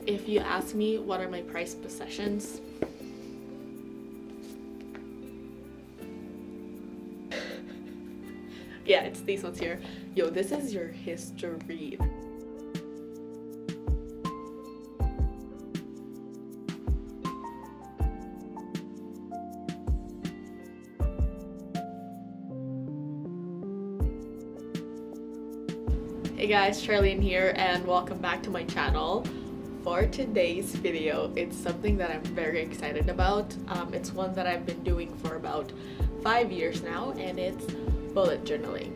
If you ask me what are my prized possessions, yeah, it's these ones here. Yo, this is your history. Hey guys, Charlene here and welcome back to my channel. For today's video, it's something that I'm very excited about. It's one that I've been doing for about 5 years now, and it's bullet journaling.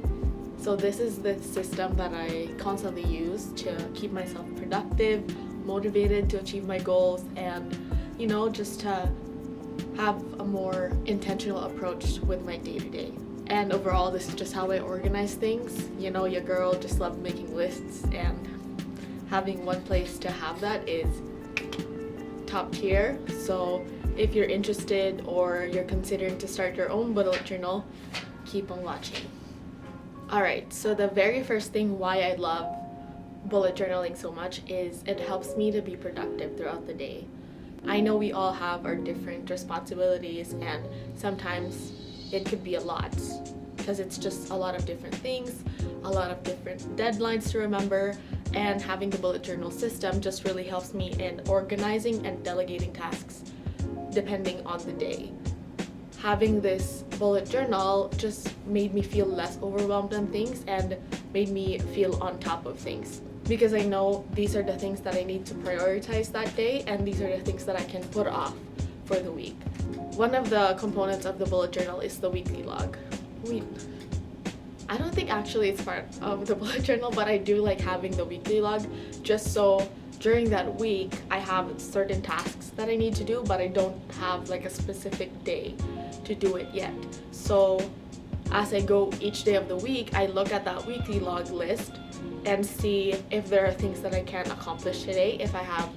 So this is the system that I constantly use to keep myself productive, motivated to achieve my goals, and just to have a more intentional approach with my day-to-day. And overall, this is just how I organize things. Your girl just loves making lists, and having one place to have that is top tier. So if you're interested or you're considering to start your own bullet journal, keep on watching. Alright, so the very first thing why I love bullet journaling so much is it helps me to be productive throughout the day. I know we all have our different responsibilities, and sometimes it could be a lot because it's just a lot of different things, a lot of different deadlines to remember, and having the bullet journal system just really helps me in organizing and delegating tasks depending on the day. Having this bullet journal just made me feel less overwhelmed on things and made me feel on top of things, because I know these are the things that I need to prioritize that day, and these are the things that I can put off for the week. One of the components of the bullet journal is the weekly log. I don't think actually it's part of the bullet journal, but I do like having the weekly log just so during that week I have certain tasks that I need to do, but I don't have like a specific day to do it yet. So as I go each day of the week, I look at that weekly log list and see if there are things that I can accomplish today, if I have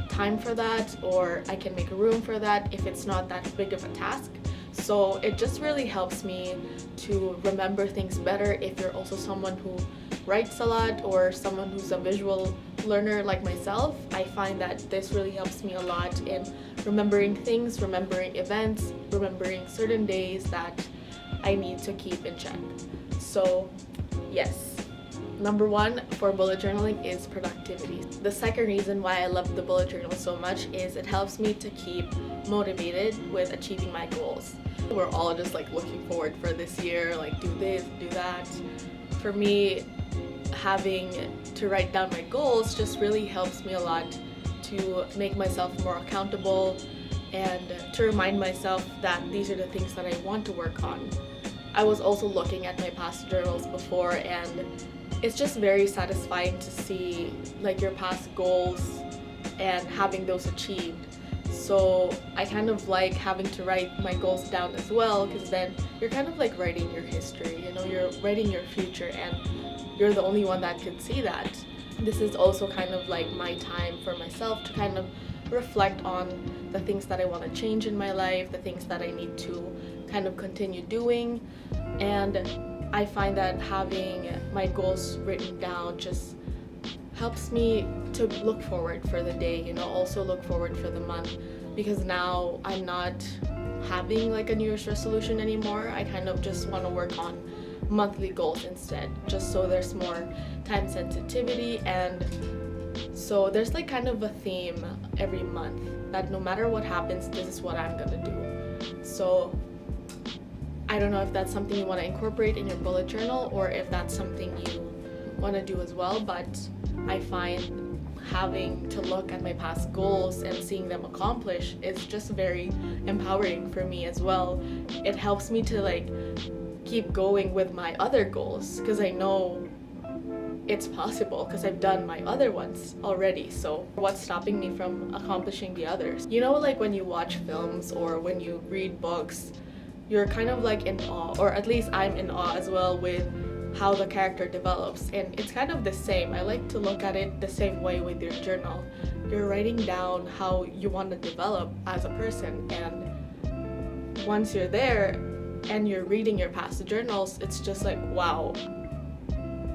time for that, or I can make room for that if it's not that big of a task. So it just really helps me to remember things better. If you're also someone who writes a lot or someone who's a visual learner like myself, I find that this really helps me a lot in remembering things, remembering events, remembering certain days that I need to keep in check. So yes, number one for bullet journaling is productivity. The second reason why I love the bullet journal so much is it helps me to keep motivated with achieving my goals. We're all just like looking forward for this year, like do this, do that. For me, having to write down my goals just really helps me a lot to make myself more accountable and to remind myself that these are the things that I want to work on. I was also looking at my past journals before, and it's just very satisfying to see like your past goals and having those achieved. So I kind of like having to write my goals down as well, because then you're kind of like writing your history, you're writing your future, and you're the only one that can see that. This is also kind of like my time for myself to kind of reflect on the things that I want to change in my life, the things that I need to kind of continue doing. And I find that having my goals written down just helps me to look forward for the day, also look forward for the month, because now I'm not having like a New Year's resolution anymore. I kind of just want to work on monthly goals instead, just so there's more time sensitivity, and so there's like kind of a theme every month that no matter what happens, this is what I'm gonna do. So I don't know if that's something you want to incorporate in your bullet journal or if that's something you want to do as well, but I find having to look at my past goals and seeing them accomplish is just very empowering for me as well. It helps me to like keep going with my other goals, because I know it's possible because I've done my other ones already. So what's stopping me from accomplishing the others? Like when you watch films or when you read books, you're kind of like in awe, or at least I'm in awe as well with how the character develops, and it's kind of the same. I like to look at it the same way with your journal. You're writing down how you want to develop as a person, and once you're there and you're reading your past journals, it's just like, wow,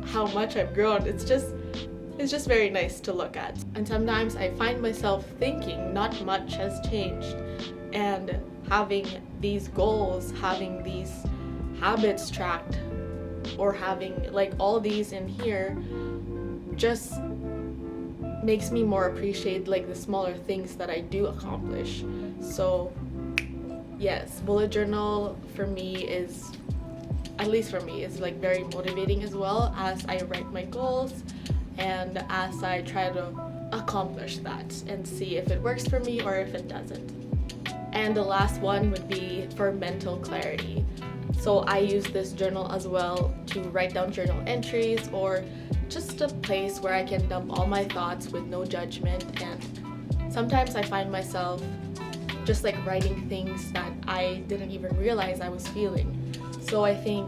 how much I've grown. it's just very nice to look at. And sometimes I find myself thinking not much has changed, and having these goals, having these habits tracked, or having like all these in here just makes me more appreciate like the smaller things that I do accomplish. So yes, bullet journal for me is, at least for me, is like very motivating as well, as I write my goals and as I try to accomplish that and see if it works for me or if it doesn't. And the last one would be for mental clarity. So I use this journal as well to write down journal entries, or just a place where I can dump all my thoughts with no judgment. And sometimes I find myself just like writing things that I didn't even realize I was feeling. So I think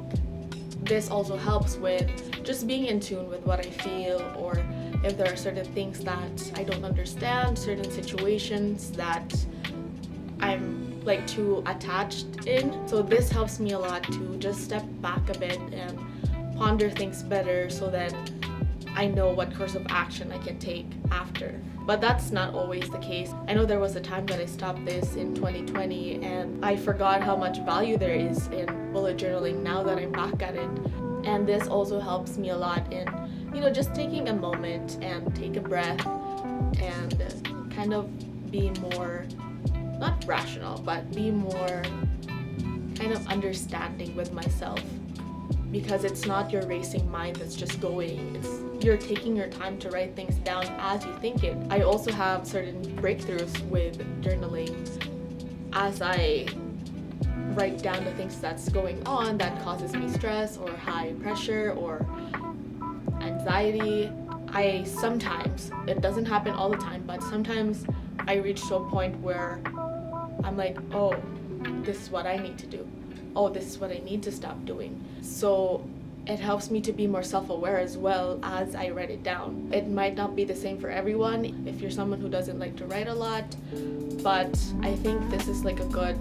this also helps with just being in tune with what I feel, or if there are certain things that I don't understand, certain situations that I'm like too attached in. So this helps me a lot to just step back a bit and ponder things better, so that I know what course of action I can take after. But that's not always the case. I know there was a time that I stopped this in 2020 and I forgot how much value there is in bullet journaling now that I'm back at it. And this also helps me a lot in, just taking a moment and take a breath and kind of be more, not rational, but be more kind of understanding with myself. Because it's not your racing mind that's just going, you're taking your time to write things down as you think it. I also have certain breakthroughs with journaling as I write down the things that's going on that causes me stress or high pressure or anxiety. I sometimes, it doesn't happen all the time, but sometimes I reach to a point where I'm like, oh, this is what I need to do. Oh, this is what I need to stop doing. So it helps me to be more self-aware as well as I write it down. It might not be the same for everyone if you're someone who doesn't like to write a lot, but I think this is like a good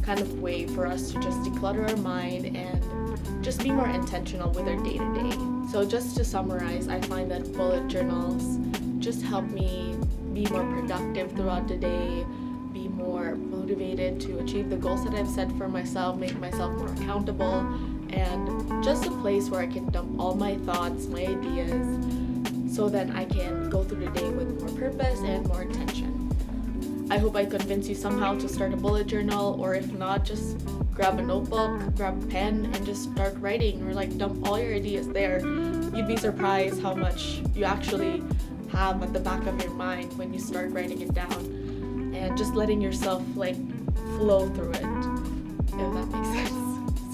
kind of way for us to just declutter our mind and just be more intentional with our day-to-day. So just to summarize, I find that bullet journals just help me be more productive throughout the day, be more motivated to achieve the goals that I've set for myself, make myself more accountable, and just a place where I can dump all my thoughts, my ideas, so that I can go through the day with more purpose and more intention. I hope I convince you somehow to start a bullet journal, or if not, just grab a notebook, grab a pen, and just start writing, or like dump all your ideas there. You'd be surprised how much you actually have at the back of your mind when you start writing it down, and just letting yourself like flow through it, if that makes sense.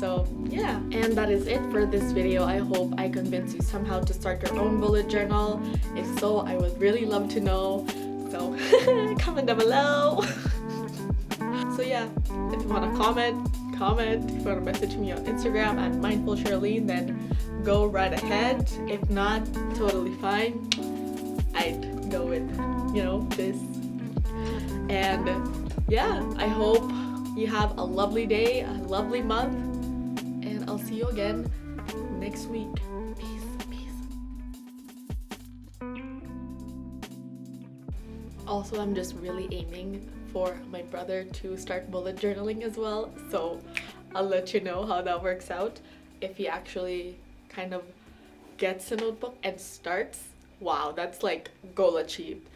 So yeah, and that is it for this video. I hope I convince you somehow to start your own bullet journal. If so, I would really love to know. So comment down below. So yeah, if you want to comment. If you want to message me on Instagram at mindfulsharlene, then go right ahead. If not, totally fine. I'd go with, this. And yeah, I hope you have a lovely day, a lovely month, and I'll see you again next week. Peace. Also, I'm just really aiming for my brother to start bullet journaling as well, so I'll let you know how that works out. If he actually kind of gets a notebook and starts, wow, that's like goal achieved.